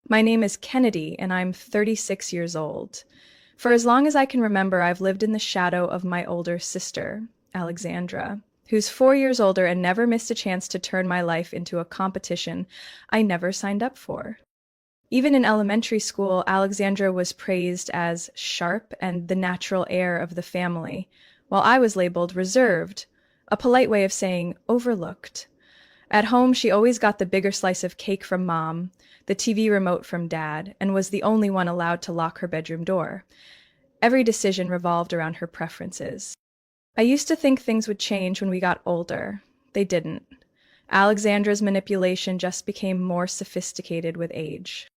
My name is Kennedy, and I'm 36 years old. For as long as I can remember, I've lived in the shadow of my older sister, Alexandra, who's 4 years older and never missed a chance to turn my life into a competition I never signed up for. Even in elementary school, Alexandra was praised as sharp and the natural heir of the family, while I was labeled reserved, a polite way of saying overlooked. At home, she always got the bigger slice of cake from mom, the TV remote from dad, and was the only one allowed to lock her bedroom door. Every decision revolved around her preferences. I used to think things would change when we got older. They didn't. Alexandra's manipulation just became more sophisticated with age.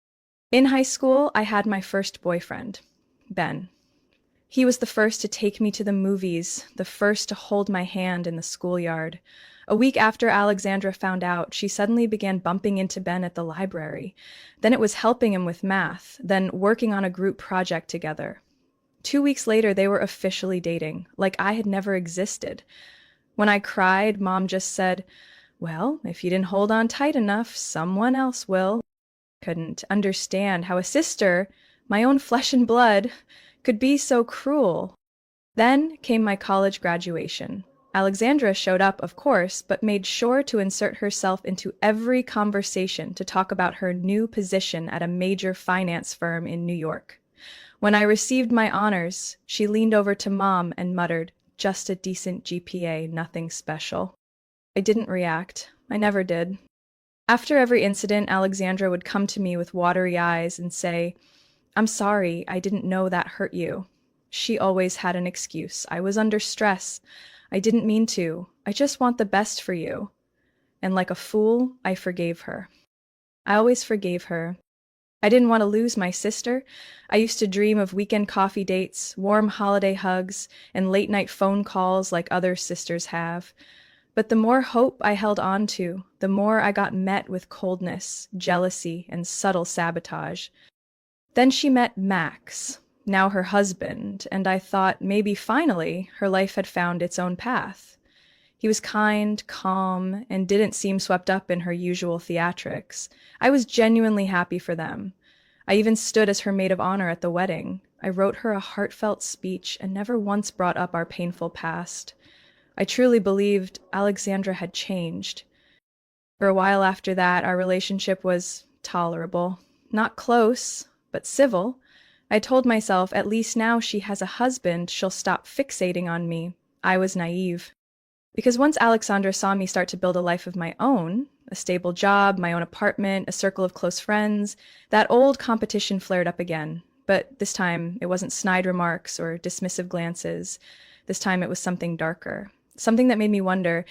In high school, I had my first boyfriend, Ben. He was the first to take me to the movies, the first to hold my hand in the schoolyard. A week after Alexandra found out, she suddenly began bumping into Ben at the library. Then it was helping him with math, then working on a group project together. 2 weeks later, they were officially dating, like I had never existed. When I cried, Mom just said, "Well, if you didn't hold on tight enough, someone else will." Couldn't understand how a sister, my own flesh and blood, could be so cruel. Then came my college graduation. Alexandra showed up, of course, but made sure to insert herself into every conversation to talk about her new position at a major finance firm in New York. When I received my honors, she leaned over to Mom and muttered, "Just a decent GPA, nothing special." I didn't react. I never did. After every incident, Alexandra would come to me with watery eyes and say, "I'm sorry, I didn't know that hurt you." She always had an excuse. "I was under stress. I didn't mean to. I just want the best for you." And like a fool, I forgave her. I always forgave her. I didn't want to lose my sister. I used to dream of weekend coffee dates, warm holiday hugs, and late-night phone calls like other sisters have. But the more hope I held on to, the more I got met with coldness, jealousy, and subtle sabotage. Then she met Max, now her husband, and I thought maybe finally her life had found its own path. He was kind, calm, and didn't seem swept up in her usual theatrics. I was genuinely happy for them. I even stood as her maid of honor at the wedding. I wrote her a heartfelt speech and never once brought up our painful past. I truly believed Alexandra had changed. For a while after that, our relationship was tolerable. Not close, but civil. I told myself, at least now she has a husband, she'll stop fixating on me. I was naive. Because once Alexandra saw me start to build a life of my own, a stable job, my own apartment, a circle of close friends, that old competition flared up again. But this time, it wasn't snide remarks or dismissive glances. This time it was something darker. Something that made me wonder,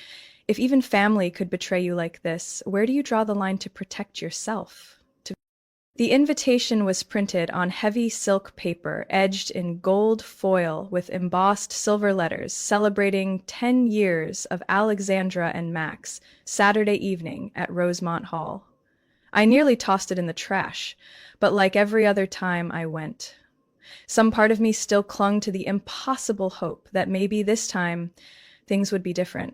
if even family could betray you like this, where do you draw the line to protect yourself? The invitation was printed on heavy silk paper, edged in gold foil with embossed silver letters, celebrating 10 years of Alexandra and Max, Saturday evening at Rosemont Hall. I nearly tossed it in the trash, but like every other time, I went. Some part of me still clung to the impossible hope that maybe this time things would be different.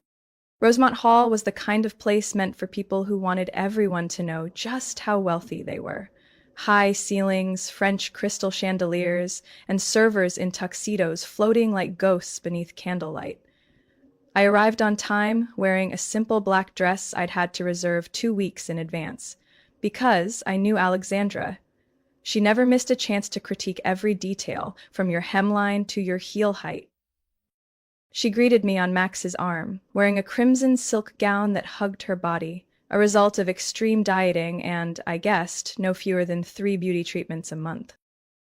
Rosemont Hall was the kind of place meant for people who wanted everyone to know just how wealthy they were. High ceilings, French crystal chandeliers, and servers in tuxedos floating like ghosts beneath candlelight. I arrived on time, wearing a simple black dress I'd had to reserve 2 weeks in advance, because I knew Alexandra. She never missed a chance to critique every detail, from your hemline to your heel height. She greeted me on Max's arm, wearing a crimson silk gown that hugged her body, a result of extreme dieting and, I guessed, no fewer than 3 beauty treatments a month.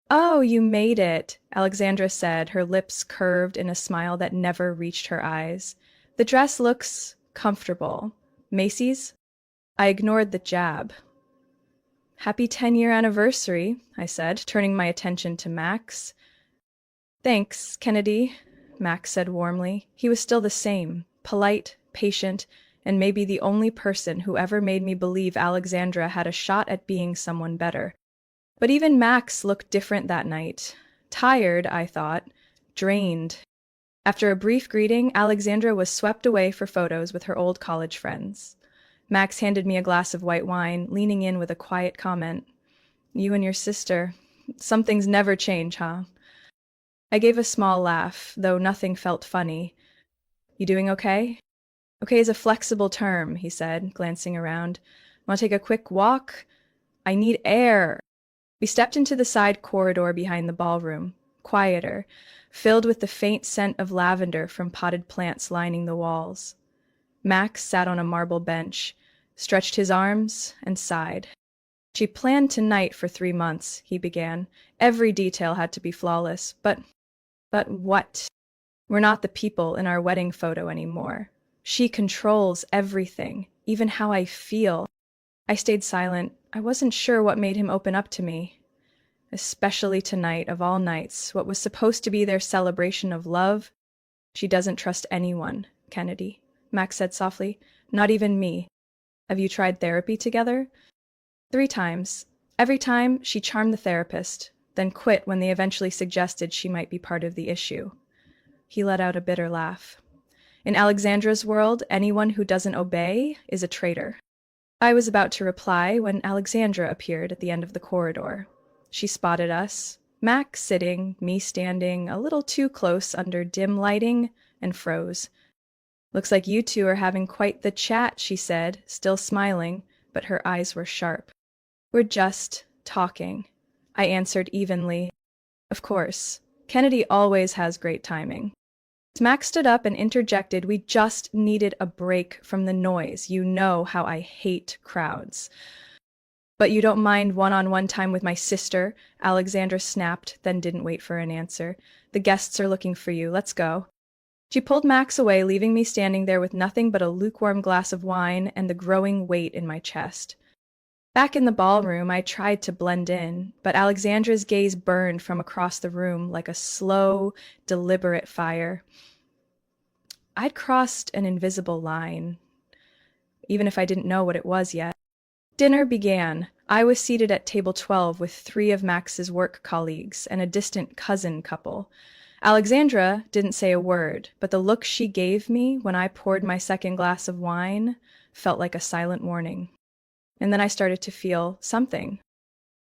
"Oh, you made it," Alexandra said, her lips curved in a smile that never reached her eyes. "The dress looks comfortable. Macy's?" I ignored the jab. "Happy 10-year anniversary," I said, turning my attention to Max. "Thanks, Kennedy," Max said warmly. He was still the same, polite, patient, and maybe the only person who ever made me believe Alexandra had a shot at being someone better. But even Max looked different that night. Tired, I thought. Drained. After a brief greeting, Alexandra was swept away for photos with her old college friends. Max handed me a glass of white wine, leaning in with a quiet comment. You and your sister. Some things never change, huh? I gave a small laugh, though nothing felt funny. You doing okay? Okay is a flexible term, he said, glancing around. Want to take a quick walk? I need air. We stepped into the side corridor behind the ballroom, quieter, filled with the faint scent of lavender from potted plants lining the walls. Max sat on a marble bench, stretched his arms, and sighed. She planned tonight for 3 months, he began. Every detail had to be flawless. But what? We're not the people in our wedding photo anymore. She controls everything, even how I feel. I stayed silent. I wasn't sure what made him open up to me. Especially tonight, of all nights, what was supposed to be their celebration of love. She doesn't trust anyone, Kennedy, Max said softly. Not even me. Have you tried therapy together? 3 times. Every time, she charmed the therapist, then quit when they eventually suggested she might be part of the issue. He let out a bitter laugh. In Alexandra's world, anyone who doesn't obey is a traitor. I was about to reply when Alexandra appeared at the end of the corridor. She spotted us, Max sitting, me standing, a little too close under dim lighting, and froze. Looks like you two are having quite the chat, she said, still smiling, but her eyes were sharp. We're just talking, I answered evenly. Of course. Kennedy always has great timing. Max stood up and interjected, we just needed a break from the noise. You know how I hate crowds. But you don't mind one-on-one time with my sister? Alexandra snapped, then didn't wait for an answer. The guests are looking for you. Let's go. She pulled Max away, leaving me standing there with nothing but a lukewarm glass of wine and the growing weight in my chest. Back in the ballroom, I tried to blend in, but Alexandra's gaze burned from across the room like a slow, deliberate fire. I'd crossed an invisible line, even if I didn't know what it was yet. Dinner began. I was seated at table 12 with 3 of Max's work colleagues and a distant cousin couple. Alexandra didn't say a word, but the look she gave me when I poured my second glass of wine felt like a silent warning. And then I started to feel something.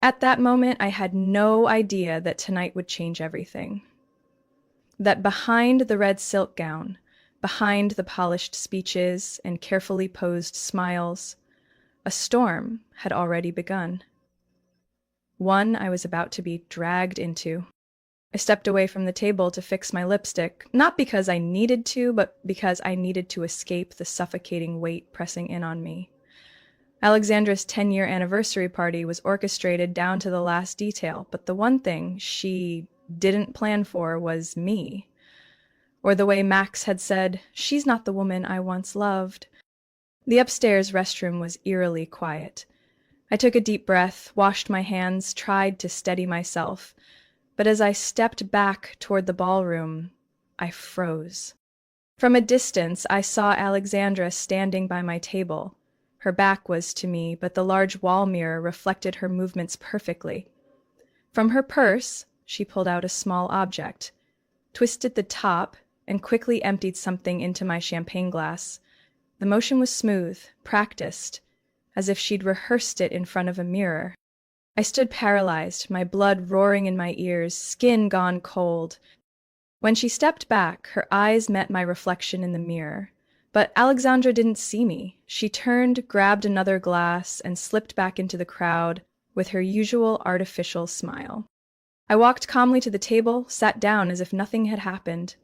At that moment, I had no idea that tonight would change everything. That behind the red silk gown, behind the polished speeches and carefully posed smiles, a storm had already begun. One I was about to be dragged into. I stepped away from the table to fix my lipstick, not because I needed to, but because I needed to escape the suffocating weight pressing in on me. Alexandra's 10-year anniversary party was orchestrated down to the last detail, but the one thing she didn't plan for was me. Or the way Max had said, she's not the woman I once loved. The upstairs restroom was eerily quiet. I took a deep breath, washed my hands, tried to steady myself. But as I stepped back toward the ballroom, I froze. From a distance, I saw Alexandra standing by my table. Her back was to me, but the large wall mirror reflected her movements perfectly. From her purse, she pulled out a small object, twisted the top, and quickly emptied something into my champagne glass. The motion was smooth, practiced, as if she'd rehearsed it in front of a mirror. I stood paralyzed, my blood roaring in my ears, skin gone cold. When she stepped back, her eyes met my reflection in the mirror. But Alexandra didn't see me. She turned, grabbed another glass, and slipped back into the crowd with her usual artificial smile. I walked calmly to the table, sat down as if nothing had happened.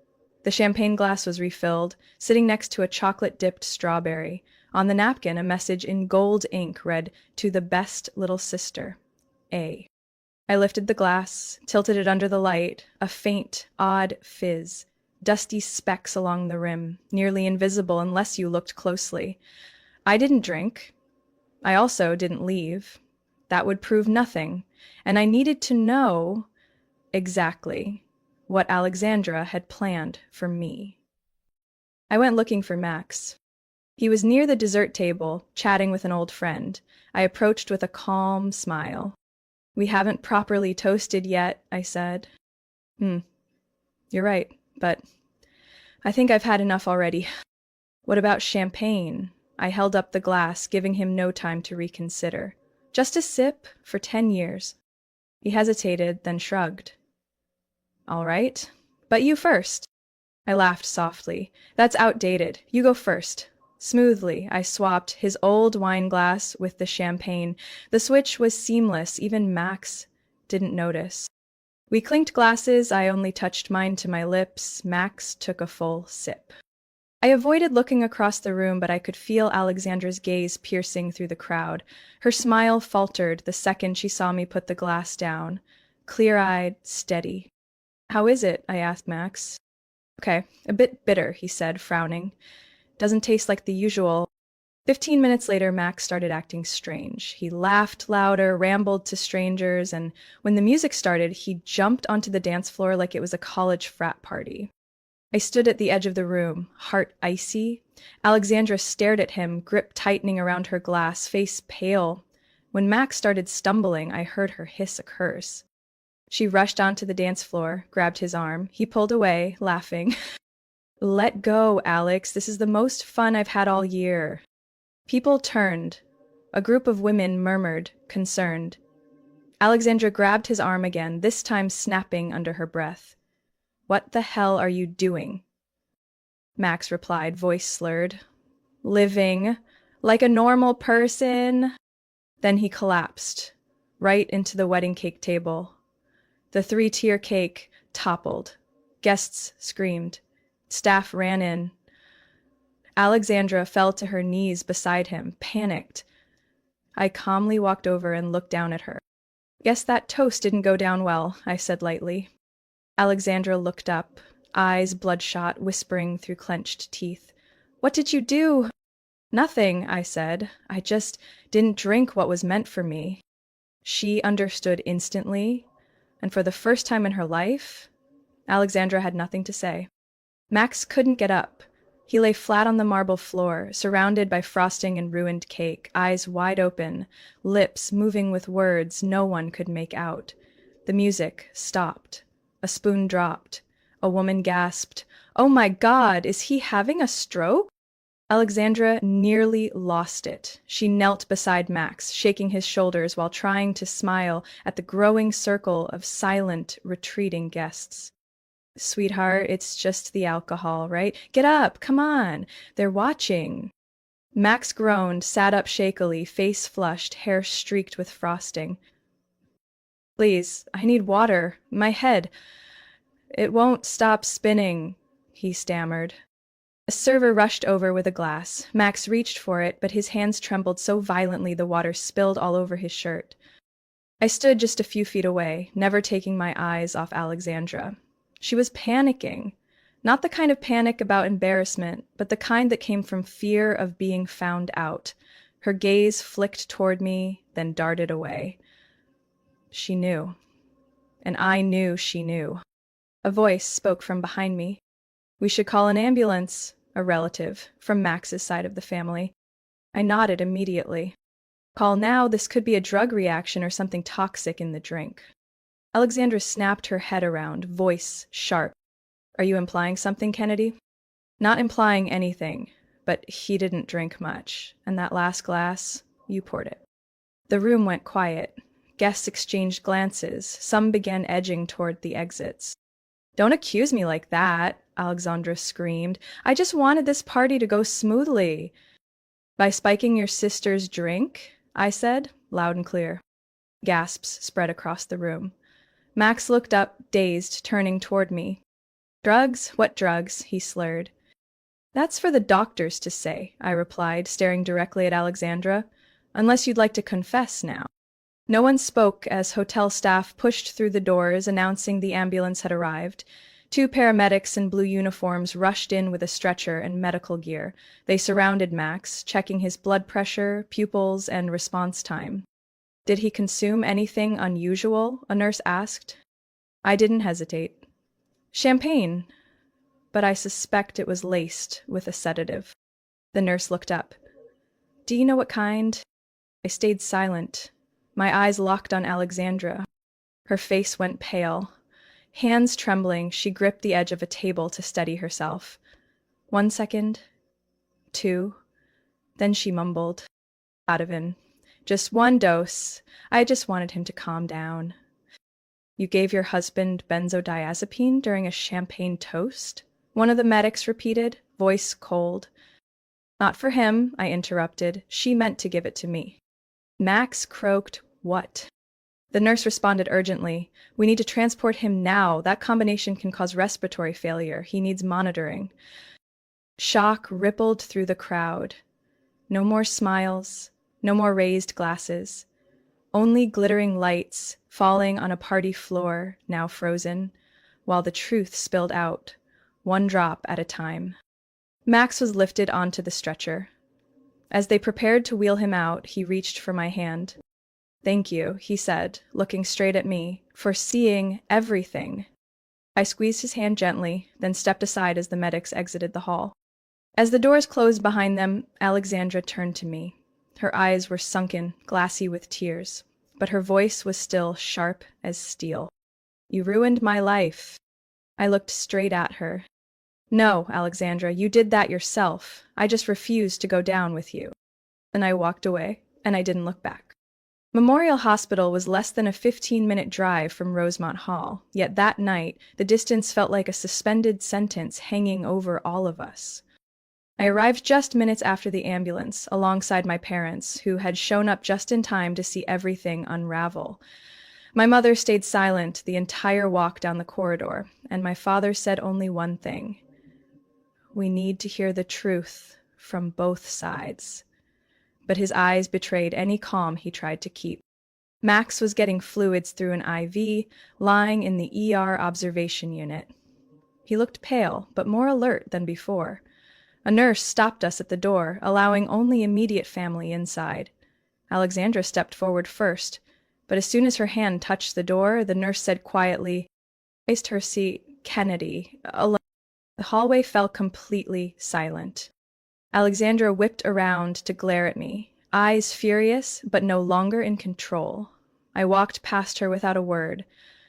The champagne glass was refilled, sitting next to a chocolate-dipped strawberry. On the napkin, a message in gold ink read, "To the best little sister, A." I lifted the glass, tilted it under the light, a faint, odd fizz. Dusty specks along the rim, nearly invisible unless you looked closely. I didn't drink. I also didn't leave. That would prove nothing, and I needed to know exactly what Alexandra had planned for me. I went looking for Max. He was near the dessert table, chatting with an old friend. I approached with a calm smile. "We haven't properly toasted yet," I said. You're right. But I think I've had enough already. What about champagne? I held up the glass, giving him no time to reconsider. Just a sip for 10 years. He hesitated, then shrugged. All right, but you first. I laughed softly. That's outdated. You go first. Smoothly, I swapped his old wine glass with the champagne. The switch was seamless. Even Max didn't notice. We clinked glasses. I only touched mine to my lips. Max took a full sip. I avoided looking across the room, but I could feel Alexandra's gaze piercing through the crowd. Her smile faltered the second she saw me put the glass down. Clear-eyed, steady. How is it? I asked Max. Okay, a bit bitter, he said, frowning. Doesn't taste like the usual. 15 minutes later, Max started acting strange. He laughed louder, rambled to strangers, and when the music started, he jumped onto the dance floor like it was a college frat party. I stood at the edge of the room, heart icy. Alexandra stared at him, grip tightening around her glass, face pale. When Max started stumbling, I heard her hiss a curse. She rushed onto the dance floor, grabbed his arm. He pulled away, laughing. Let go, Alex. This is the most fun I've had all year. People turned. A group of women murmured, concerned. Alexandra grabbed his arm again, this time snapping under her breath. What the hell are you doing? Max replied, voice slurred. Living. Like a normal person. Then he collapsed, right into the wedding cake table. The 3-tier cake toppled. Guests screamed. Staff ran in. Alexandra fell to her knees beside him, panicked. I calmly walked over and looked down at her. Guess that toast didn't go down well, I said lightly. Alexandra looked up, eyes bloodshot, whispering through clenched teeth. What did you do? Nothing, I said. I just didn't drink what was meant for me. She understood instantly, and for the first time in her life, Alexandra had nothing to say. Max couldn't get up. He lay flat on the marble floor, surrounded by frosting and ruined cake, eyes wide open, lips moving with words no one could make out. The music stopped. A spoon dropped. A woman gasped, "Oh my God, is he having a stroke?" Alexandra nearly lost it. She knelt beside Max, shaking his shoulders while trying to smile at the growing circle of silent, retreating guests. Sweetheart, it's just the alcohol, right? Get up, come on. They're watching. Max groaned, sat up shakily, face flushed, hair streaked with frosting. Please, I need water. My head. It won't stop spinning, he stammered. A server rushed over with a glass. Max reached for it, but his hands trembled so violently the water spilled all over his shirt. I stood just a few feet away, never taking my eyes off Alexandra. She was panicking. Not the kind of panic about embarrassment, but the kind that came from fear of being found out. Her gaze flicked toward me, then darted away. She knew. And I knew she knew. A voice spoke from behind me. We should call an ambulance, a relative, from Max's side of the family. I nodded immediately. Call now, this could be a drug reaction or something toxic in the drink. Alexandra snapped her head around, voice sharp. Are you implying something, Kennedy? Not implying anything, but he didn't drink much, and that last glass, you poured it. The room went quiet. Guests exchanged glances. Some began edging toward the exits. Don't accuse me like that, Alexandra screamed. I just wanted this party to go smoothly. By spiking your sister's drink, I said, loud and clear. Gasps spread across the room. Max looked up, dazed, turning toward me. Drugs? What drugs? He slurred. That's for the doctors to say, I replied, staring directly at Alexandra. Unless you'd like to confess now. No one spoke as hotel staff pushed through the doors, announcing the ambulance had arrived. 2 paramedics in blue uniforms rushed in with a stretcher and medical gear. They surrounded Max, checking his blood pressure, pupils, and response time. Did he consume anything unusual? A nurse asked. I didn't hesitate. Champagne, but I suspect it was laced with a sedative. The nurse looked up. Do you know what kind? I stayed silent. My eyes locked on Alexandra. Her face went pale. Hands trembling, she gripped the edge of a table to steady herself. 1 second, 2, then she mumbled. Ativan. Just one dose. I just wanted him to calm down. You gave your husband benzodiazepine during a champagne toast? One of the medics repeated, voice cold. Not for him, I interrupted. She meant to give it to me. Max croaked, what? The nurse responded urgently. We need to transport him now. That combination can cause respiratory failure. He needs monitoring. Shock rippled through the crowd. No more smiles, no more raised glasses. Only glittering lights falling on a party floor, now frozen, while the truth spilled out, one drop at a time. Max was lifted onto the stretcher. As they prepared to wheel him out, he reached for my hand. Thank you, he said, looking straight at me, for seeing everything. I squeezed his hand gently, then stepped aside as the medics exited the hall. As the doors closed behind them, Alexandra turned to me. Her eyes were sunken, glassy with tears, but her voice was still sharp as steel. You ruined my life. I looked straight at her. No, Alexandra, you did that yourself. I just refused to go down with you. Then I walked away, and I didn't look back. Memorial Hospital was less than a 15-minute drive from Rosemont Hall, yet that night, the distance felt like a suspended sentence hanging over all of us. I arrived just minutes after the ambulance, alongside my parents, who had shown up just in time to see everything unravel. My mother stayed silent the entire walk down the corridor, and my father said only one thing. We need to hear the truth from both sides. But his eyes betrayed any calm he tried to keep. Max was getting fluids through an IV, lying in the ER observation unit. He looked pale, but more alert than before. A nurse stopped us at the door, allowing only immediate family inside. Alexandra stepped forward first, but as soon as her hand touched the door, the nurse said quietly, "Placed her seat, Kennedy, alone." The hallway fell completely silent. Alexandra whipped around to glare at me, eyes furious but no longer in control. I walked past her without a word.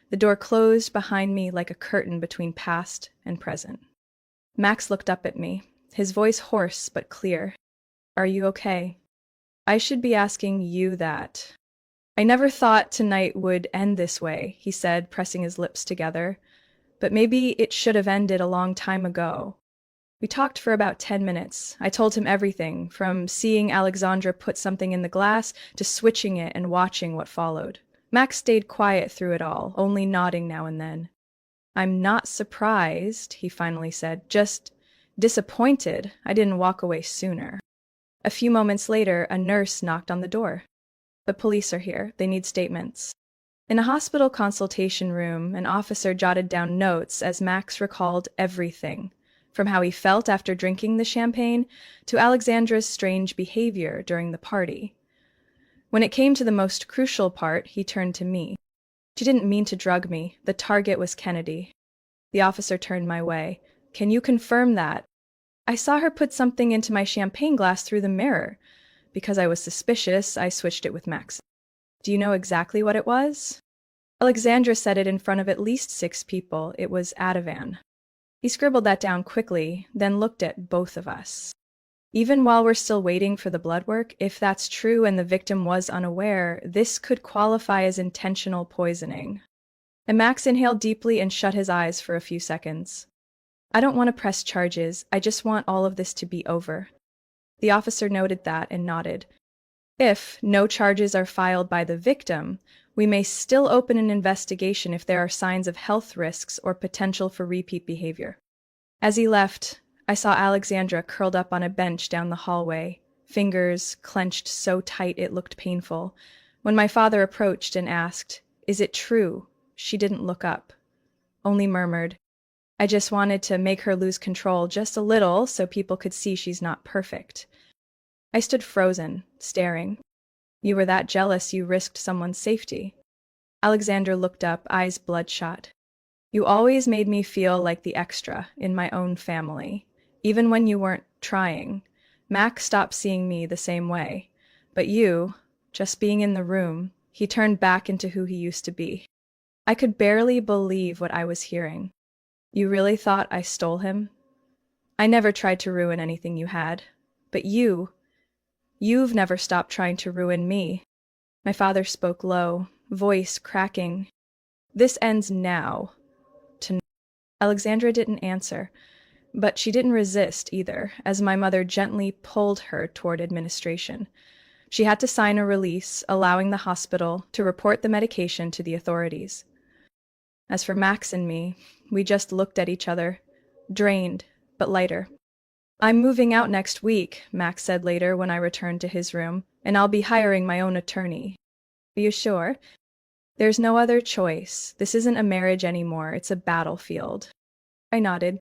The door closed behind me like a curtain between past and present. Max looked up at me, his voice hoarse but clear. Are you okay? I should be asking you that. I never thought tonight would end this way, he said, pressing his lips together. But maybe it should have ended a long time ago. We talked for about 10 minutes. I told him everything, from seeing Alexandra put something in the glass to switching it and watching what followed. Max stayed quiet through it all, only nodding now and then. I'm not surprised, he finally said, just disappointed I didn't walk away sooner. A few moments later, a nurse knocked on the door. The police are here. They need statements. In a hospital consultation room, an officer jotted down notes as Max recalled everything, from how he felt after drinking the champagne to Alexandra's strange behavior during the party. When it came to the most crucial part, he turned to me. She didn't mean to drug me. The target was Kennedy. The officer turned my way. Can you confirm that? I saw her put something into my champagne glass through the mirror. Because I was suspicious, I switched it with Max. Do you know exactly what it was? Alexandra said it in front of at least 6 people. It was Ativan. He scribbled that down quickly, then looked at both of us. Even while we're still waiting for the blood work, if that's true and the victim was unaware, this could qualify as intentional poisoning. And Max inhaled deeply and shut his eyes for a few seconds. I don't want to press charges. I just want all of this to be over. The officer noted that and nodded. If no charges are filed by the victim, we may still open an investigation if there are signs of health risks or potential for repeat behavior. As he left, I saw Alexandra curled up on a bench down the hallway, fingers clenched so tight it looked painful. When my father approached and asked, "Is it true?" she didn't look up, only murmured, "I just wanted to make her lose control just a little so people could see she's not perfect." I stood frozen, staring. You were that jealous you risked someone's safety. Alexandra looked up, eyes bloodshot. You always made me feel like the extra in my own family, even when you weren't trying. Max stopped seeing me the same way. But you, just being in the room, he turned back into who he used to be. I could barely believe what I was hearing. You really thought I stole him? I never tried to ruin anything you had. But you've never stopped trying to ruin me. My father spoke low, voice cracking. "This ends now." To Alexandra didn't answer, but she didn't resist either, as my mother gently pulled her toward administration. She had to sign a release allowing the hospital to report the medication to the authorities. As for Max and me, we just looked at each other, drained, but lighter. "I'm moving out next week," Max said later when I returned to his room, "and I'll be hiring my own attorney." "Are you sure?" "There's no other choice. This isn't a marriage anymore, it's a battlefield." I nodded.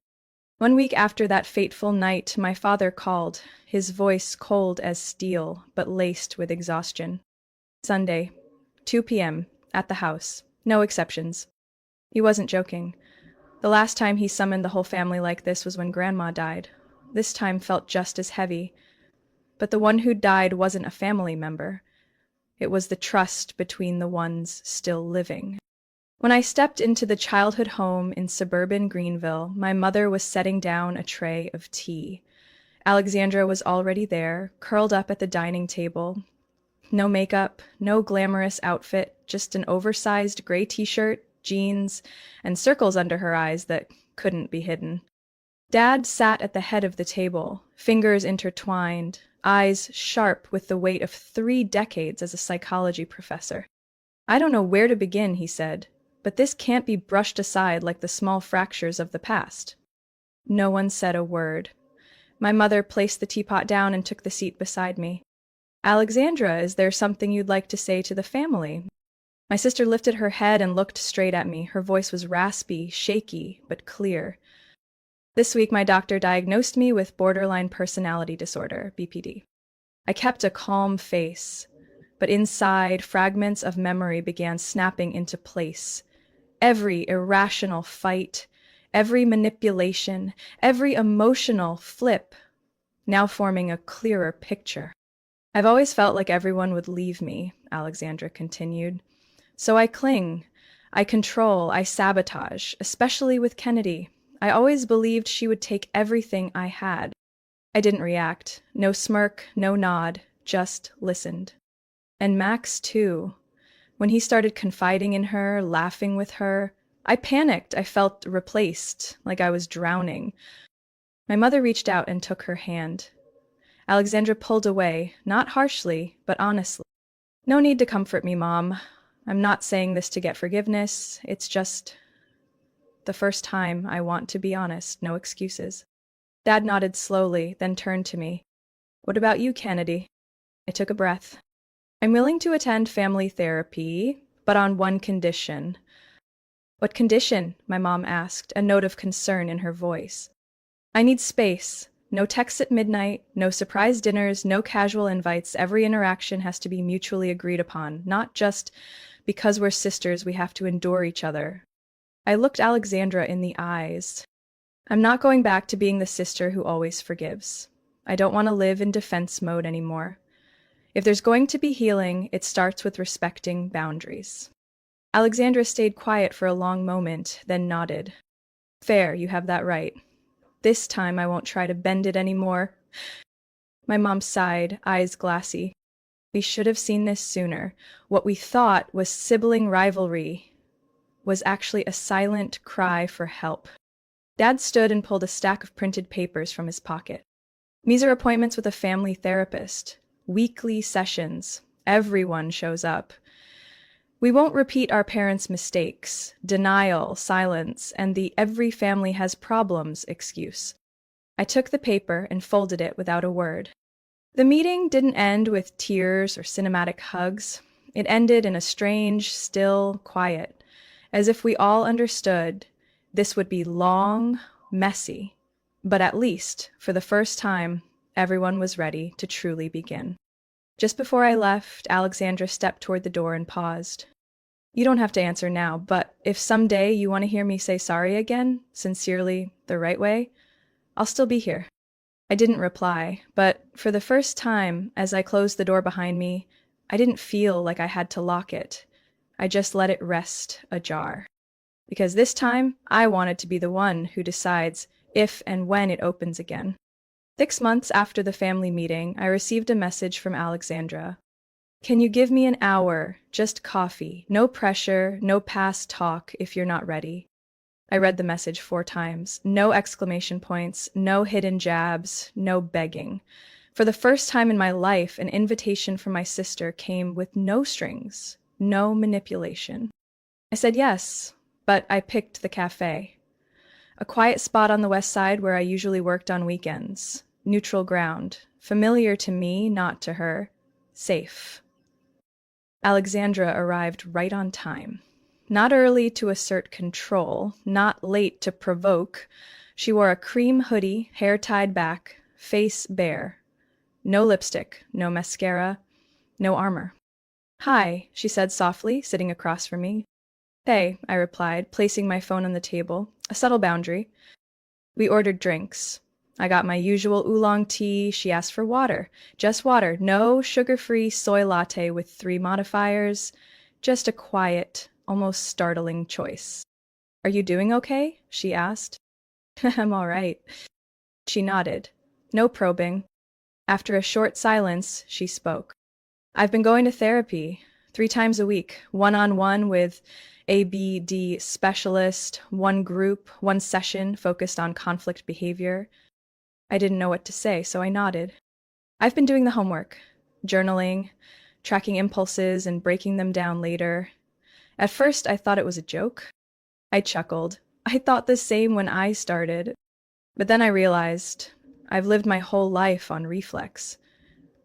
1 week after that fateful night, my father called, his voice cold as steel, but laced with exhaustion. "Sunday, 2 p.m., at the house. No exceptions." He wasn't joking. The last time he summoned the whole family like this was when Grandma died. This time felt just as heavy. But the one who died wasn't a family member. It was the trust between the ones still living. When I stepped into the childhood home in suburban Greenville, my mother was setting down a tray of tea. Alexandra was already there, curled up at the dining table. No makeup, no glamorous outfit, just an oversized gray t-shirt, jeans, and circles under her eyes that couldn't be hidden. Dad sat at the head of the table, fingers intertwined, eyes sharp with the weight of 3 decades as a psychology professor. "I don't know where to begin," he said, "but this can't be brushed aside like the small fractures of the past." No one said a word. My mother placed the teapot down and took the seat beside me. "Alexandra, is there something you'd like to say to the family?" My sister lifted her head and looked straight at me. Her voice was raspy, shaky, but clear. "This week my doctor diagnosed me with borderline personality disorder, BPD. I kept a calm face, but inside, fragments of memory began snapping into place. Every irrational fight, every manipulation, every emotional flip, now forming a clearer picture. I've always felt like everyone would leave me," Alexandra continued. "So I cling, I control, I sabotage, especially with Kennedy. I always believed she would take everything I had." I didn't react. No smirk, no nod, just listened. And Max, too. When he started confiding in her, laughing with her, I panicked. I felt replaced, like I was drowning. My mother reached out and took her hand. Alexandra pulled away, not harshly, but honestly. "No need to comfort me, Mom. I'm not saying this to get forgiveness. It's just the first time I want to be honest, no excuses." Dad nodded slowly, then turned to me. "What about you, Kennedy?" I took a breath. "I'm willing to attend family therapy, but on one condition." "What condition?" my mom asked, a note of concern in her voice. "I need space. No texts at midnight, no surprise dinners, no casual invites. Every interaction has to be mutually agreed upon, not just because we're sisters we have to endure each other." I looked Alexandra in the eyes. "I'm not going back to being the sister who always forgives. I don't want to live in defense mode anymore. If there's going to be healing, it starts with respecting boundaries." Alexandra stayed quiet for a long moment, then nodded. "Fair, you have that right. This time I won't try to bend it anymore." My mom sighed, eyes glassy. "We should have seen this sooner. What we thought was sibling rivalry was actually a silent cry for help." Dad stood and pulled a stack of printed papers from his pocket. "These are appointments with a family therapist. Weekly sessions. Everyone shows up. We won't repeat our parents' mistakes, denial, silence, and the 'every family has problems' excuse." I took the paper and folded it without a word. The meeting didn't end with tears or cinematic hugs. It ended in a strange, still quiet, as if we all understood this would be long, messy, but at least, for the first time, everyone was ready to truly begin. Just before I left, Alexandra stepped toward the door and paused. "You don't have to answer now, but if someday you want to hear me say sorry again, sincerely, the right way, I'll still be here." I didn't reply, but for the first time, as I closed the door behind me, I didn't feel like I had to lock it. I just let it rest ajar. Because this time, I wanted to be the one who decides if and when it opens again. 6 months after the family meeting, I received a message from Alexandra. Can you give me an hour? Just coffee. No pressure, no past talk if you're not ready. I read the message 4 times. No exclamation points, no hidden jabs, no begging. For the first time in my life, an invitation from my sister came with no strings, no manipulation. I said yes, but I picked the cafe. A quiet spot on the west side where I usually worked on weekends. Neutral ground. Familiar to me, not to her. Safe. Alexandra arrived right on time. Not early to assert control, not late to provoke. She wore a cream hoodie, hair tied back, face bare. No lipstick, no mascara, no armor. Hi, she said softly, sitting across from me. Hey, I replied, placing my phone on the table, a subtle boundary. We ordered drinks. I got my usual oolong tea. She asked for water. Just water. No sugar-free soy latte with 3 modifiers. Just a quiet, almost startling choice. Are you doing okay? She asked. I'm all right. She nodded. No probing. After a short silence, she spoke. I've been going to therapy 3 times a week, one-on-one with ABD specialist, one group, one session focused on conflict behavior. I didn't know what to say, so I nodded. I've been doing the homework, journaling, tracking impulses and breaking them down later. At first, I thought it was a joke. I chuckled. I thought the same when I started. But then I realized I've lived my whole life on reflex.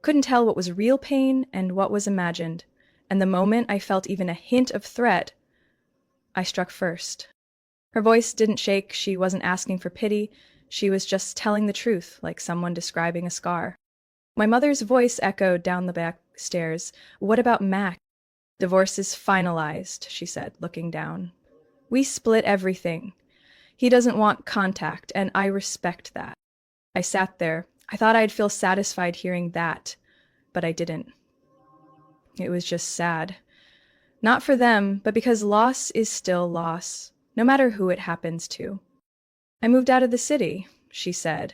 Couldn't tell what was real pain and what was imagined. And the moment I felt even a hint of threat, I struck first. Her voice didn't shake. She wasn't asking for pity. She was just telling the truth, like someone describing a scar. My mother's voice echoed down the back stairs. What about Mac? Divorce is finalized, she said, looking down. We split everything. He doesn't want contact, and I respect that. I sat there. I thought I'd feel satisfied hearing that, but I didn't. It was just sad. Not for them, but because loss is still loss, no matter who it happens to. I moved out of the city, she said.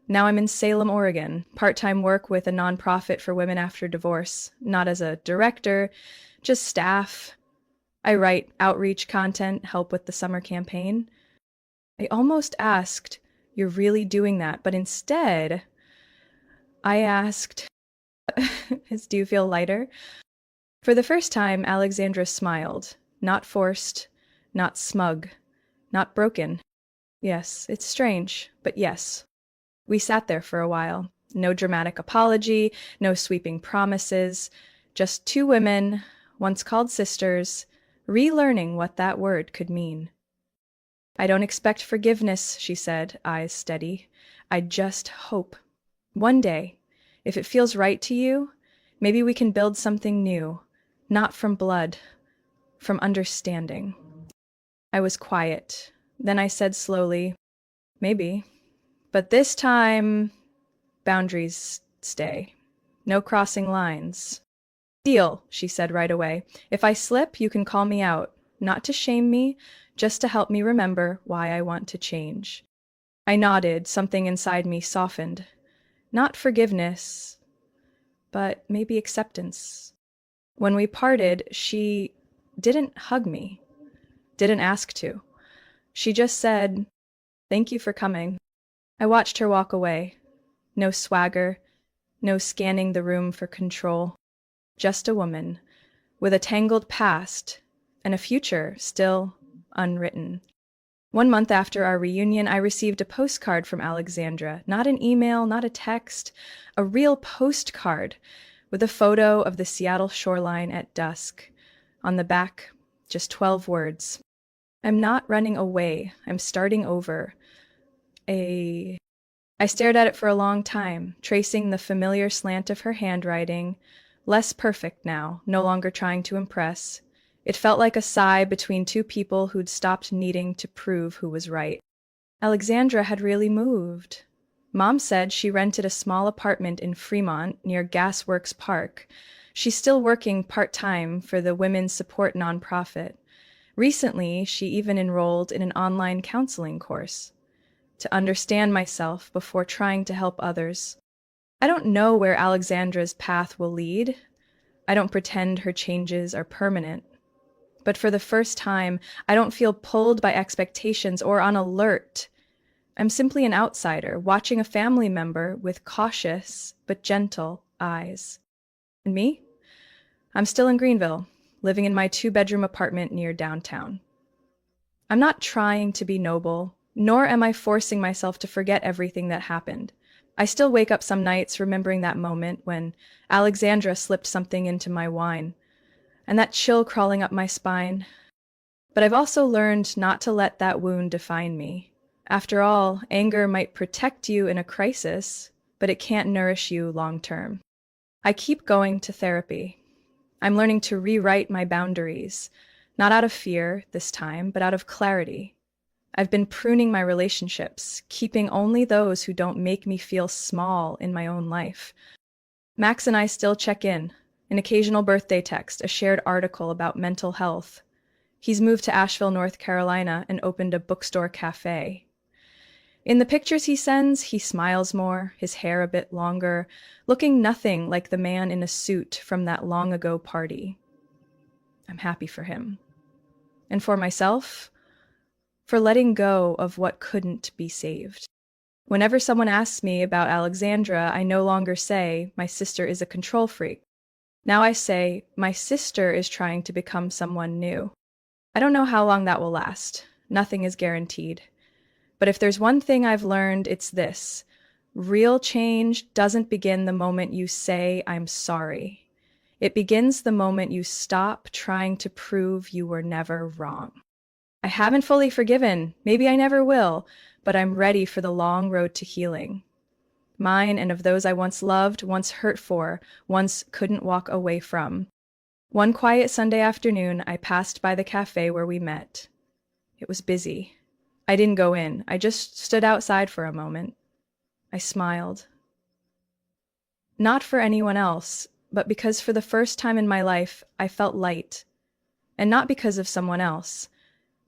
Now I'm in Salem, Oregon, part-time work with a nonprofit for women after divorce, not as a director, just staff. I write outreach content, help with the summer campaign. I almost asked, you're really doing that, but instead, I asked, do you feel lighter? For the first time, Alexandra smiled, not forced, not smug, not broken. Yes, it's strange, but yes. We sat there for a while. No dramatic apology, no sweeping promises, just 2 women, once called sisters, relearning what that word could mean. I don't expect forgiveness, she said, eyes steady. I just hope. One day, if it feels right to you, maybe we can build something new, not from blood, from understanding. I was quiet. Then I said slowly, maybe. But this time, boundaries stay. No crossing lines. Deal, she said right away. If I slip, you can call me out. Not to shame me, just to help me remember why I want to change. I nodded, something inside me softened. Not forgiveness, but maybe acceptance. When we parted, she didn't hug me, didn't ask to. She just said, thank you for coming. I watched her walk away. No swagger, no scanning the room for control. Just a woman, with a tangled past and a future still unwritten. 1 month after our reunion, I received a postcard from Alexandra. Not an email, not a text, a real postcard with a photo of the Seattle shoreline at dusk. On the back, just 12 words. I'm not running away. I'm starting over. I stared at it for a long time, tracing the familiar slant of her handwriting, less perfect now, no longer trying to impress. It felt like a sigh between 2 people who'd stopped needing to prove who was right. Alexandra had really moved. Mom said she rented a small apartment in Fremont near Gasworks Park. She's still working part-time for the women's support nonprofit. Recently, she even enrolled in an online counseling course to understand myself before trying to help others. I don't know where Alexandra's path will lead. I don't pretend her changes are permanent. But for the first time, I don't feel pulled by expectations or on alert. I'm simply an outsider, watching a family member with cautious but gentle eyes. And me? I'm still in Greenville, living in my two-bedroom apartment near downtown. I'm not trying to be noble, nor am I forcing myself to forget everything that happened. I still wake up some nights remembering that moment when Alexandra slipped something into my wine, and that chill crawling up my spine. But I've also learned not to let that wound define me. After all, anger might protect you in a crisis, but it can't nourish you long term. I keep going to therapy. I'm learning to rewrite my boundaries, not out of fear this time, but out of clarity. I've been pruning my relationships, keeping only those who don't make me feel small in my own life. Max and I still check in, an occasional birthday text, a shared article about mental health. He's moved to Asheville, North Carolina, and opened a bookstore cafe. In the pictures he sends, he smiles more, his hair a bit longer, looking nothing like the man in a suit from that long-ago party. I'm happy for him. And for myself, for letting go of what couldn't be saved. Whenever someone asks me about Alexandra, I no longer say, my sister is a control freak. Now I say, my sister is trying to become someone new. I don't know how long that will last. Nothing is guaranteed. But if there's one thing I've learned, it's this. Real change doesn't begin the moment you say, I'm sorry. It begins the moment you stop trying to prove you were never wrong. I haven't fully forgiven, maybe I never will, but I'm ready for the long road to healing. Mine and of those I once loved, once hurt for, once couldn't walk away from. One quiet Sunday afternoon, I passed by the cafe where we met. It was busy. I didn't go in. I just stood outside for a moment. I smiled. Not for anyone else, but because for the first time in my life, I felt light. And not because of someone else.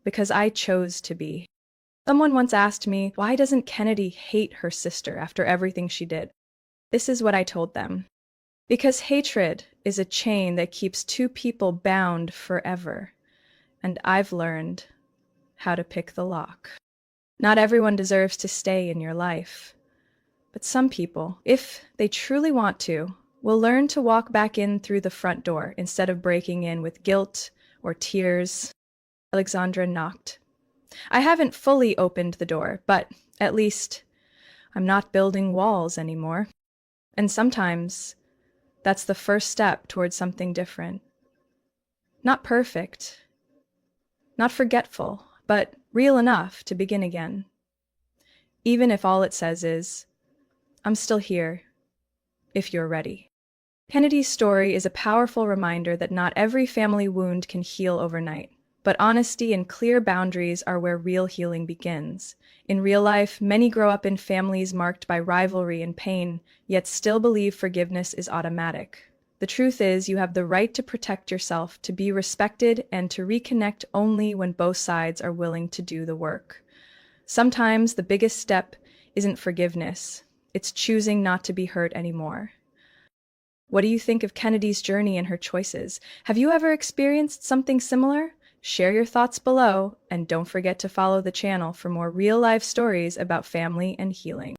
Because I chose to be. Someone once asked me, why doesn't Kennedy hate her sister after everything she did? This is what I told them. Because hatred is a chain that keeps two people bound forever. And I've learned how to pick the lock. Not everyone deserves to stay in your life. But some people, if they truly want to, will learn to walk back in through the front door instead of breaking in with guilt or tears. Alexandra knocked. I haven't fully opened the door, but at least I'm not building walls anymore. And sometimes that's the first step towards something different. Not perfect, not forgetful, but real enough to begin again. Even if all it says is, I'm still here, if you're ready. Kennedy's story is a powerful reminder that not every family wound can heal overnight. But honesty and clear boundaries are where real healing begins. In real life, many grow up in families marked by rivalry and pain, yet still believe forgiveness is automatic. The truth is, you have the right to protect yourself, to be respected, and to reconnect only when both sides are willing to do the work. Sometimes the biggest step isn't forgiveness. It's choosing not to be hurt anymore. What do you think of Kennedy's journey and her choices? Have you ever experienced something similar? Share your thoughts below, and don't forget to follow the channel for more real-life stories about family and healing.